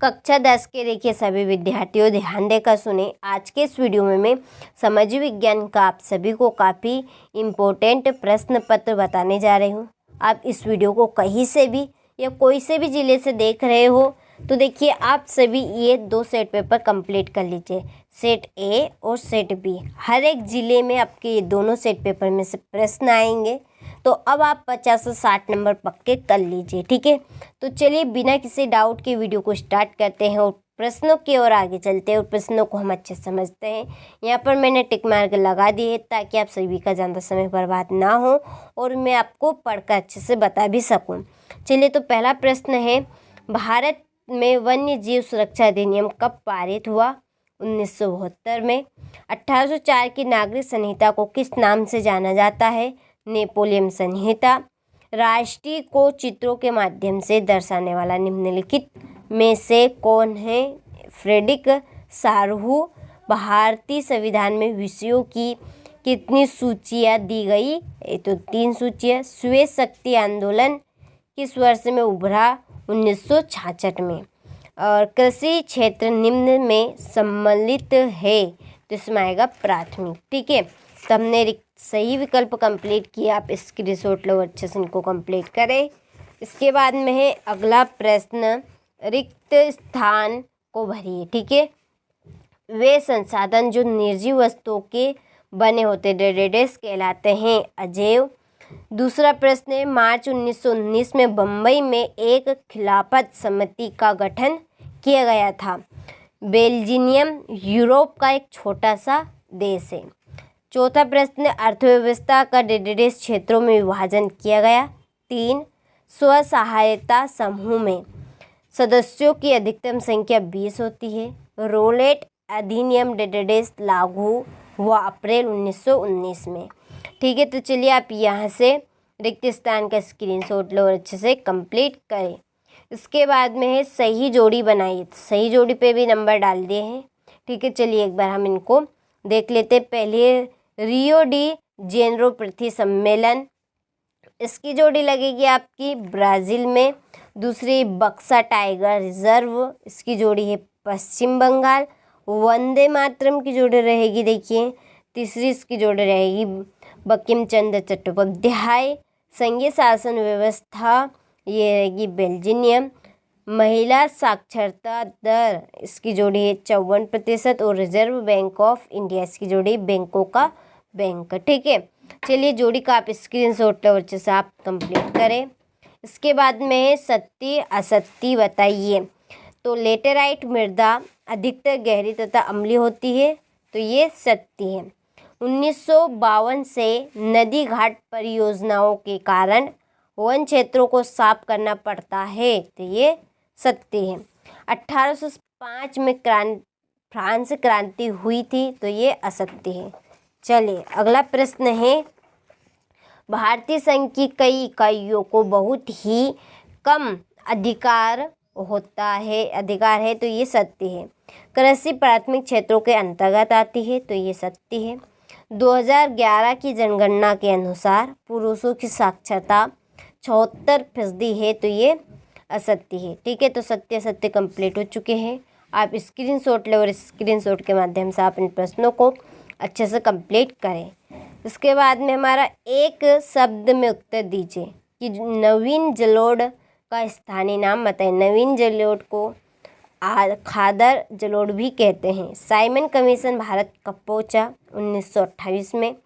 कक्षा 10 के देखिए सभी विद्यार्थियों ध्यान देकर सुने। आज के इस वीडियो में मैं समाज विज्ञान का आप सभी को काफ़ी इम्पोर्टेंट प्रश्न पत्र बताने जा रही हूँ। आप इस वीडियो को कहीं से भी या कोई से भी ज़िले से देख रहे हो तो देखिए आप सभी ये 2 सेट पेपर कंप्लीट कर लीजिए, सेट ए और सेट बी। हर एक ज़िले में आपके ये दोनों सेट पेपर में से प्रश्न आएंगे, तो अब आप 50 से 60 नंबर पक्के कर लीजिए, ठीक है। तो चलिए बिना किसी डाउट के वीडियो को स्टार्ट करते हैं और प्रश्नों की ओर आगे चलते हैं और प्रश्नों को हम अच्छे से समझते हैं। यहाँ पर मैंने टिक मार्क लगा दिए ताकि आप सभी का ज़्यादा समय बर्बाद ना हो और मैं आपको पढ़कर अच्छे से बता भी सकूँ। चलिए तो पहला प्रश्न है, भारत में वन्य जीव सुरक्षा अधिनियम कब पारित हुआ? 1972 में। 1804 की नागरिक संहिता को किस नाम से जाना जाता है? नेपोलियन संहिता। राष्ट्रीय को चित्रों के माध्यम से दर्शाने वाला निम्नलिखित में से कौन है? फ्रेडरिक सारहू। भारतीय संविधान में विषयों की कितनी सूचियाँ दी गई? ये तो 3 सूचियाँ। स्वेज शक्ति आंदोलन किस वर्ष में उभरा? 1966 में। और कृषि क्षेत्र निम्न में सम्मिलित है, तो इसमें आएगा प्राथमिक, ठीक है। तो हमने सही विकल्प कंप्लीट किया। आप स्क्रीनशॉट लो, अच्छे से इनको कंप्लीट करें। इसके बाद में है अगला प्रश्न, रिक्त स्थान को भरिए, ठीक है। वे संसाधन जो निर्जीव वस्तुओं के बने होते डेडेस कहलाते हैं अजैव। दूसरा प्रश्न है, मार्च 1919 में बम्बई में एक खिलाफत समिति का गठन किया गया था। बेल्जियम यूरोप का एक छोटा सा देश है। चौथा प्रश्न, अर्थव्यवस्था का डेडेस क्षेत्रों में विभाजन किया गया। 3, स्व सहायता समूह में सदस्यों की अधिकतम संख्या 20 होती है। रोलेट अधिनियम डेडेस लागू हुआ अप्रैल 1919 में, ठीक है। तो चलिए आप यहाँ से रिक्त स्थान का स्क्रीनशॉट लो और अच्छे से कंप्लीट करें। इसके बाद में है सही जोड़ी बनाइए। सही जोड़ी पे भी नंबर डाल दिए हैं, ठीक है। चलिए एक बार हम इनको देख लेते हैं। पहले रियो डी जेनेरो पृथ्वी सम्मेलन, इसकी जोड़ी लगेगी आपकी ब्राज़ील में। दूसरी बक्सा टाइगर रिजर्व, इसकी जोड़ी है पश्चिम बंगाल। वंदे मातरम की जोड़ी रहेगी देखिए। तीसरी इसकी जोड़ी रहेगी बंकिम चंद्र चट्टोपाध्याय। संघीय शासन व्यवस्था ये रहेगी बेल्जियम। महिला साक्षरता दर, इसकी जोड़ी है 54% और रिजर्व बैंक ऑफ इंडिया, इसकी जोड़ी बैंकों का बैंक, ठीक है। चलिए जोड़ी का आप स्क्रीनशॉट लो, अच्छे से आप कंप्लीट करें। इसके बाद में है सत्य असत्य बताइए। तो लेटेराइट मृदा अधिकतर गहरी तथा अम्लीय होती है, तो ये सत्य है। 1952 से नदी घाट परियोजनाओं के कारण वन क्षेत्रों को साफ करना पड़ता है, तो ये सत्य है। 1805 में फ्रांस क्रांति हुई थी, तो ये असत्य है। चलिए अगला प्रश्न है, भारतीय संघ की कई इकाइयों को बहुत ही कम अधिकार है, तो ये सत्य है। कृषि प्राथमिक क्षेत्रों के अंतर्गत आती है, तो ये सत्य है। 2011 की जनगणना के अनुसार पुरुषों की साक्षरता 76% है, तो ये असत्य है, ठीक है। तो सत्य असत्य कंप्लीट हो चुके हैं। आप स्क्रीनशॉट लें और स्क्रीनशॉट के माध्यम से आप इन प्रश्नों को अच्छे से कंप्लीट करें। इसके बाद में हमारा एक शब्द में उत्तर दीजिए कि नवीन जलोढ़ का स्थानीय नाम बताएं। नवीन जलोढ़ को खादर जलोढ़ भी कहते हैं। साइमन कमीशन भारत कब पहुंचा? 1928 में।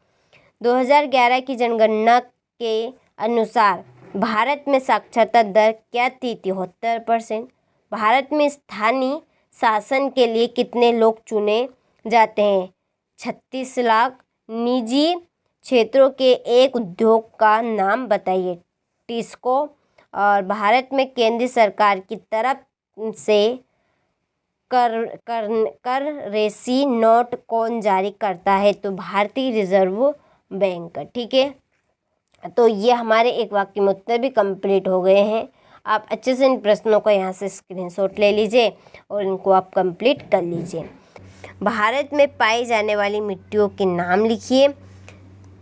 2011 की जनगणना के अनुसार भारत में साक्षरता दर क्या थी? 73%। भारत में स्थानीय शासन के लिए कितने लोग चुने जाते हैं? 36 लाख। निजी क्षेत्रों के एक उद्योग का नाम बताइए। टिस्को। और भारत में केंद्र सरकार की तरफ से करेंसी नोट कौन जारी करता है? तो भारतीय रिजर्व बैंक, ठीक है। तो ये हमारे एक वाक्य में उत्तर भी कंप्लीट हो गए हैं। आप अच्छे से इन प्रश्नों को यहाँ से स्क्रीनशॉट ले लीजिए और इनको आप कंप्लीट कर लीजिए। भारत में पाई जाने वाली मिट्टियों के नाम लिखिए।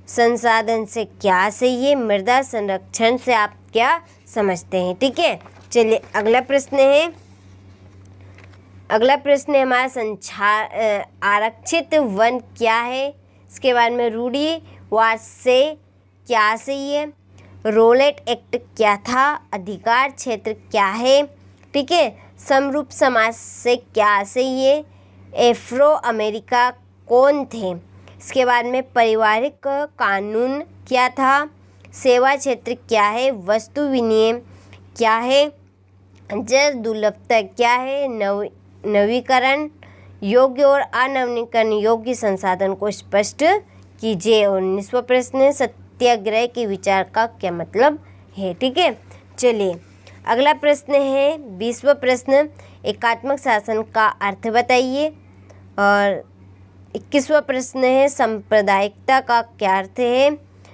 संसाधन से क्या सही है? मृदा संरक्षण से आप क्या समझते हैं, ठीक है। चलिए अगला प्रश्न है, अगला प्रश्न है हमारा आरक्षित वन क्या है, इसके बारे में रूढ़िवाद से क्या सही है, रोलेट एक्ट क्या था, अधिकार क्षेत्र क्या है, ठीक है, समरूप समाज से क्या सही है, एफ्रो अमेरिका कौन थे, इसके बाद में पारिवारिक कानून क्या था, सेवा क्षेत्र क्या है, वस्तु विनिमय क्या है, जल दुर्लभता क्या है, नवीकरण योग्य और अनवीकरण योग्य संसाधन को स्पष्ट कीजिए। और 19वां प्रश्न है सत्याग्रह के विचार का क्या मतलब है, ठीक है। चलिए अगला प्रश्न है 20वां प्रश्न, एकात्मक शासन का अर्थ बताइए। और 21वां प्रश्न है सांप्रदायिकता का क्या अर्थ है,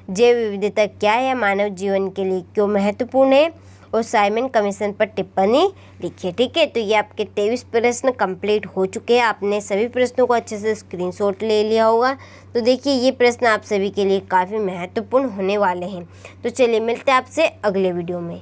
जैव विविधता क्या है, मानव जीवन के लिए क्यों महत्वपूर्ण है, और साइमन कमीशन पर टिप्पणी लिखिए, ठीक है। तो ये आपके 23 प्रश्न कंप्लीट हो चुके हैं। आपने सभी प्रश्नों को अच्छे से स्क्रीनशॉट ले लिया होगा। तो देखिए ये प्रश्न आप सभी के लिए काफ़ी महत्वपूर्ण होने वाले हैं। तो चलिए मिलते हैं आपसे अगले वीडियो में।